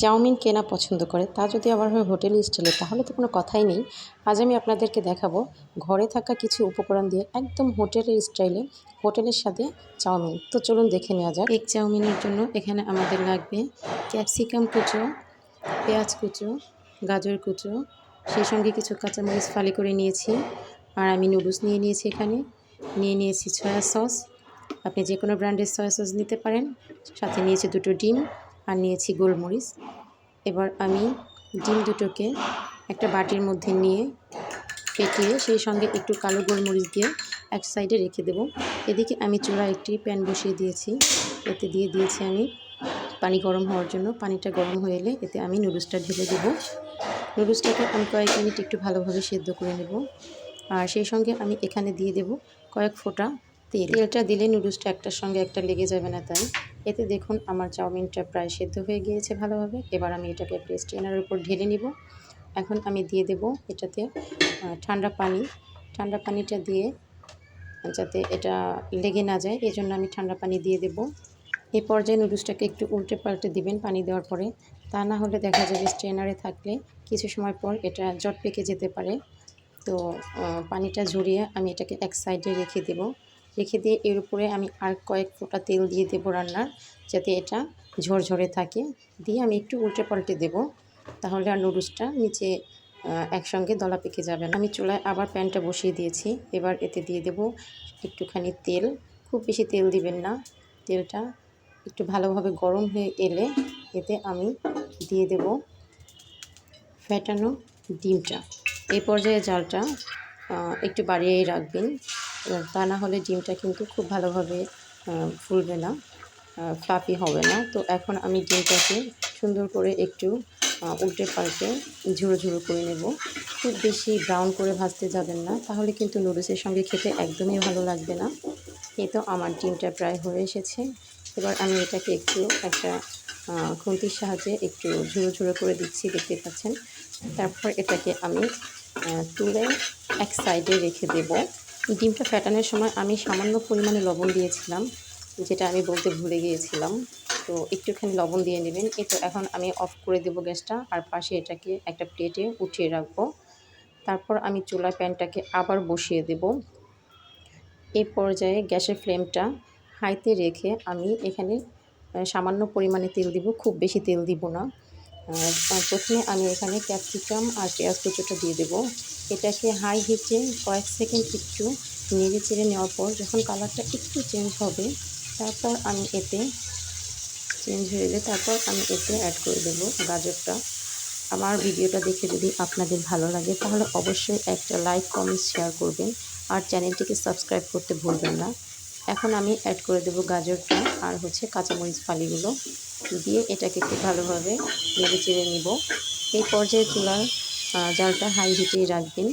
Chowmein কেনা পছন্দ করে, তা যদি আবার হয় হোটেল স্টাইলে, তাহলে তো কোনো কথাই নেই। আজ আমি আপনাদেরকে দেখাবো ঘরে থাকা কিছু উপকরণ দিয়ে একদম হোটেলের স্টাইলে, হোটেলের সাথে চাউমিন। তো চলুন দেখে নেওয়া যাক। এগ চাউমিনের জন্য এখানে আমাদের লাগবে ক্যাপসিকাম কুচো, পেঁয়াজ কুচো, গাজর কুচো, সেই সঙ্গে কিছু কাঁচামরিচ ফালি করে নিয়েছি। আর আমি নুডলস নিয়ে নিয়েছি, এখানে নিয়ে নিয়েছি সয়া সস। আপনি যে কোনো ব্র্যান্ডের সয়া সস নিতে পারেন। সাথে নিয়েছি 2টো ডিম আর নিয়েছি গোলমরিচ। এবার আমি ডিম দুটোকে একটা বাটির মধ্যে নিয়ে ফেটিয়ে সেই সঙ্গে একটু কালো গোলমরিচ দিয়ে এক সাইডে রেখে দেব। এদিকে আমি চুলায় একটি প্যান বসিয়ে দিয়েছি, এতে দিয়ে দিয়েছি আমি পানি গরম হওয়ার জন্য। পানিটা গরম হয়ে এলে এতে আমি নুডলসটা ঢেলে দেব। নুডলসটাকে আমি কয়েক মিনিট একটু ভালোভাবে সেদ্ধ করে নেব। আর সেই সঙ্গে আমি এখানে দিয়ে দেব কয়েক ফোঁটা তেল। তেলটা দিলে নুডলসটা একটার সঙ্গে একটা লেগে যাবে না, তাই। এতে দেখুন আমার চাউমিনটা প্রায় সেদ্ধ হয়ে গিয়েছে ভালোভাবে। এবার আমি এটাকে একটা স্ট্রেনারের উপর ঢেলে নিব। এখন আমি দিয়ে দেব এটাতে ঠান্ডা পানি। ঠান্ডা পানিটা দিয়ে যাতে এটা লেগে না যায়, এজন্য আমি ঠান্ডা পানি দিয়ে দেব। এই পর্যায়ে নুডলসটাকে একটু উল্টে পাল্টে দিবেন পানি দেওয়ার পরে, তা না হলে দেখা যাবে স্ট্রেনারে থাকলে কিছু সময় পর এটা জট পেকে যেতে পারে। তো পানিটা ঝরিয়ে আমি এটাকে এক সাইডে রেখে দেব। রেখে দিয়ে এর উপরে আমি আর কয়েক ফোঁটা তেল দিয়ে দেবো রান্নার, যাতে এটা ঝরঝরে থাকে। দিয়ে আমি একটু উল্টে পাল্টে দেব, তাহলে আর নুডলসটা নিচে একসঙ্গে দলা পেকে যাবে না। আমি চুলায় আবার প্যানটা বসিয়ে দিয়েছি। এবার এতে দিয়ে দেব একটুখানি তেল। খুব বেশি তেল দিবেন না। তেলটা একটু ভালোভাবে গরম হয়ে এলে এতে আমি দিয়ে দেব ফেটানো ডিমটা। এই পর্যায়ে জালটা একটু বাড়িয়েই রাখবেন, তা না হলে ডিমটা কিন্তু খুব ভালোভাবে ফুলবে না, ফ্লাফি হবে না। তো এখন আমি ডিমটাকে সুন্দর করে একটু উল্টে পাল্টে ঝুড়ো ঝুড়ো করে নেব। খুব বেশি ব্রাউন করে ভাজতে যাবেন না, তাহলে কিন্তু নুডলসের সঙ্গে খেতে একদমই ভালো লাগবে না। এই তো আমার ডিমটা প্রায় হয়ে এসেছে। এবার আমি এটাকে একটু একটা খুন্তির সাহায্যে একটু ঝুড়ো ঝুড়ো করে দিচ্ছি, দেখতে পাচ্ছেন। তারপর এটাকে আমি তুলে এক সাইডে রেখে দেব। ডিমটা ফেটানোর সময় আমি সামান্য পরিমাণে লবণ দিয়েছিলাম, যেটা আমি বলতে ভুলে গিয়েছিলাম। তো একটুখানি লবণ দিয়ে নেবেন। এই তো এখন আমি অফ করে দেব গ্যাসটা, আর পাশে এটাকে একটা প্লেটে উঠিয়ে রাখবো। তারপর আমি চুলায় প্যানটাকে আবার বসিয়ে দেব। এই পর্যায়ে গ্যাসের ফ্লেমটা হাইতে রেখে আমি এখানে সামান্য পরিমাণে তেল দিব, খুব বেশি তেল দিব না। প্রথমে আমি এখানে ক্যাপসিকাম আর পেঁয়াজ কুচোটা দিয়ে দেব। এটাকে হাই হিটে কয়েক সেকেন্ড একটু নেড়ে চেড়ে নেওয়ার পর যখন কালারটা একটু চেঞ্জ হবে, তারপর আমি এতে অ্যাড করে দেবো গাজরটা। আমার ভিডিওটা দেখে যদি আপনাদের ভালো লাগে, তাহলে অবশ্যই একটা লাইক, কমেন্ট, শেয়ার করবেন। আর চ্যানেলটিকে সাবস্ক্রাইব করতে ভুলবেন না। এখন আমি অ্যাড করে দেবো গাজরটা আর কাঁচামরিচ ফালিগুলো দিয়ে এটাকে খুব ভালোভাবে নেড়ে চেড়ে নিব। এই পর্যায়ে চুলার জালটা হাই হিটেই রাখবেন।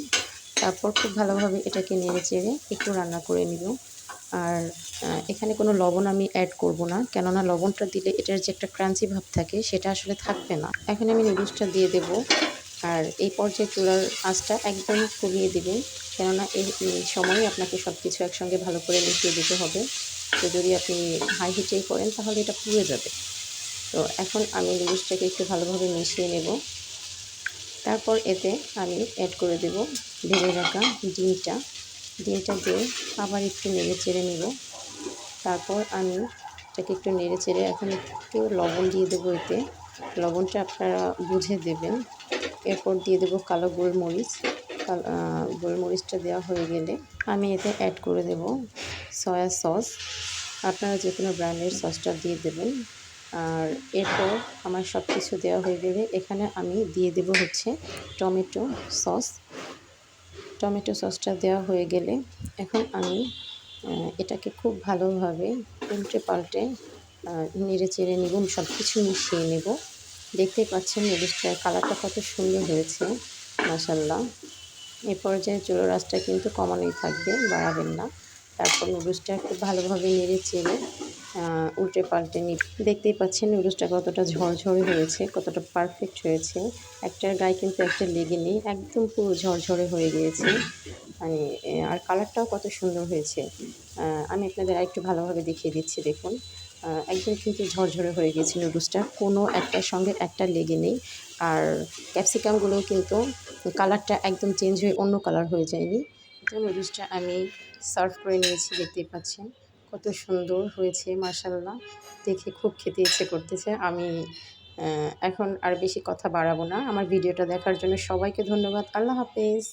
তারপর খুব ভালোভাবে এটাকে নেড়ে চেড়ে একটু রান্না করে নিব। আর এখানে কোনো লবণ আমি অ্যাড করব না, কেননা লবণটা দিলে এটার যে একটা ক্রাঞ্চি ভাব থাকে সেটা আসলে থাকবে না। এখন আমি নুডলসটা দিয়ে দেব। আর এই পর্যায়ে চুলার আঁচটা একদম কমিয়ে দেবেন, কেননা এই সময়ই আপনাকে সব কিছু একসঙ্গে ভালো করে মিশিয়ে দিতে হবে। তো যদি আপনি হাই হিটেই করেন তাহলে এটা পুড়ে যাবে। তো এখন আমি নুডলসটাকে একটু ভালোভাবে মিশিয়ে নেব। তারপর এতে আমি অ্যাড করে দেব ভেজে রাখা ডিমটা। ডিমটা দিয়ে আবার একটু নেড়ে চেড়ে নেব। তারপর আমি এটাকে একটু নেড়ে চেড়ে এখন একটু লবণ দিয়ে দেবো। এতে লবণটা আপনারা বুঝে দেবেন। এরপর দিয়ে দেবো কালো গোলমরিচ। গোলমরিচটা দেওয়া হয়ে গেলে আমি এতে অ্যাড করে দেব সয়া সস। আপনারা যে কোনো ব্র্যান্ডের সসটা দিয়ে দেবেন। আর এরপর আমার সব কিছু দেওয়া হয়ে গেলে এখানে আমি দিয়ে দেব টমেটো সস। টমেটো সসটা দেওয়া হয়ে গেলে এখন আমি এটাকে খুব ভালোভাবে উল্টে পাল্টে নেড়ে চেড়ে নেব, সব কিছু মিশিয়ে নেব। দেখতেই পাচ্ছেন নুডলসটার কালারটা কত সুন্দর হয়েছে, মাশাআল্লাহ। এই পর্যায়ে চুলার আঁচটা কিন্তু কমানোই থাকবে, বাড়াবেন না। তারপর নুডলসটা খুব ভালোভাবে নেড়ে চেড়ে উল্টে পাল্টে দেখতেই পাচ্ছেন নুডলসটা কতটা ঝরঝরে হয়েছে, কতটা পারফেক্ট হয়েছে। একটার গায়ে কিন্তু একটা লেগে নেই, একদম পুরো ঝরঝরে হয়ে গিয়েছে। মানে আর কালারটাও কত সুন্দর হয়েছে। আমি আপনাদের আরেকটু ভালোভাবে দেখিয়ে দিচ্ছি, দেখুন। একদম কিন্তু ঝরঝরে হয়ে গেছে নুডলসটা, কোনো একটার সঙ্গে একটা লেগে নেই। আর ক্যাপসিকামগুলোও কিন্তু কালারটা একদম চেঞ্জ হয়ে অন্য কালার হয়ে যায়নি। তো নুডলসটা আমি সার্ভ করে নিয়েছি, দেখতেই পাচ্ছেন কত সুন্দর হয়েছে মাশাআল্লাহ। দেখে খুব খেতে ইচ্ছে করতেছে। আমি এখন আর বেশি কথা বাড়াবো না। আমার ভিডিওটা দেখার জন্য সবাইকে ধন্যবাদ। আল্লাহ হাফেজ।